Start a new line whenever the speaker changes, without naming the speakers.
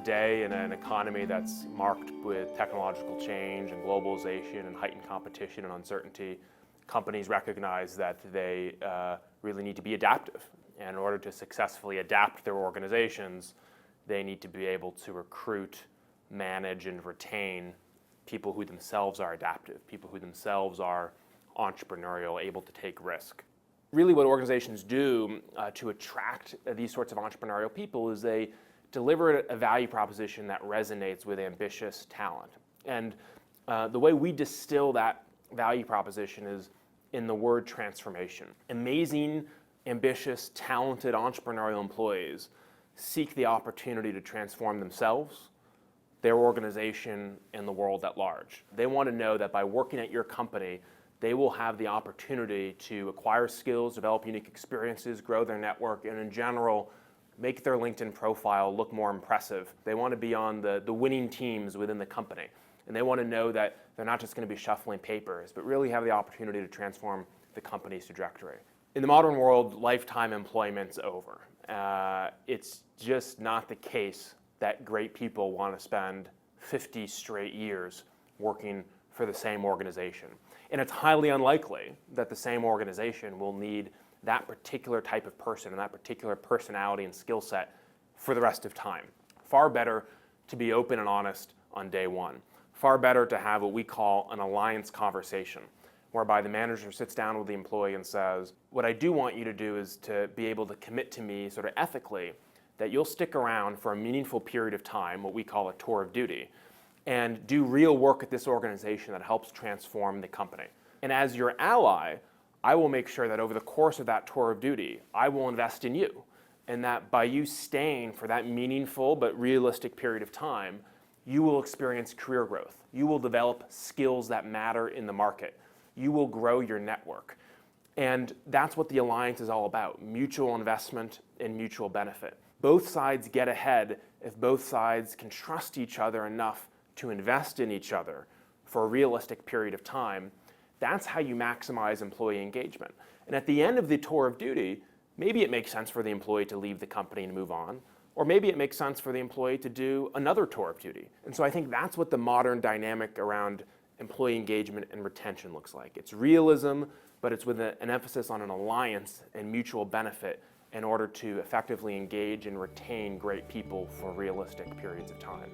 Today, in an economy that's marked with technological change and globalization and heightened competition and uncertainty, companies recognize that they really need to be adaptive. And in order to successfully adapt their organizations, they need to be able to recruit, manage, and retain people who themselves are adaptive, people who themselves are entrepreneurial, able to take risk. Really what organizations do to attract these sorts of entrepreneurial people is they deliver a value proposition that resonates with ambitious talent. And the way we distill that value proposition is in the word transformation. Amazing, ambitious, talented entrepreneurial employees seek the opportunity to transform themselves, their organization, and the world at large. They want to know that by working at your company, they will have the opportunity to acquire skills, develop unique experiences, grow their network, and in general, make their LinkedIn profile look more impressive. They want to be on the winning teams within the company. And they want to know that they're not just going to be shuffling papers, but really have the opportunity to transform the company's trajectory. In the modern world, lifetime employment's over. It's just not the case that great people want to spend 50 straight years working for the same organization. And it's highly unlikely that the same organization will need that particular type of person and that particular personality and skill set for the rest of time. Far better to be open and honest on day one. Far better to have what we call an alliance conversation, whereby the manager sits down with the employee and says, what I do want you to do is to be able to commit to me sort of ethically that you'll stick around for a meaningful period of time, what we call a tour of duty, and do real work at this organization that helps transform the company. And as your ally, I will make sure that over the course of that tour of duty, I will invest in you. And that by you staying for that meaningful but realistic period of time, you will experience career growth. You will develop skills that matter in the market. You will grow your network. And that's what the alliance is all about, mutual investment and mutual benefit. Both sides get ahead if both sides can trust each other enough to invest in each other for a realistic period of time. That's how you maximize employee engagement. And at the end of the tour of duty, maybe it makes sense for the employee to leave the company and move on, or maybe it makes sense for the employee to do another tour of duty. And so I think that's what the modern dynamic around employee engagement and retention looks like. It's realism, but it's with an emphasis on an alliance and mutual benefit in order to effectively engage and retain great people for realistic periods of time.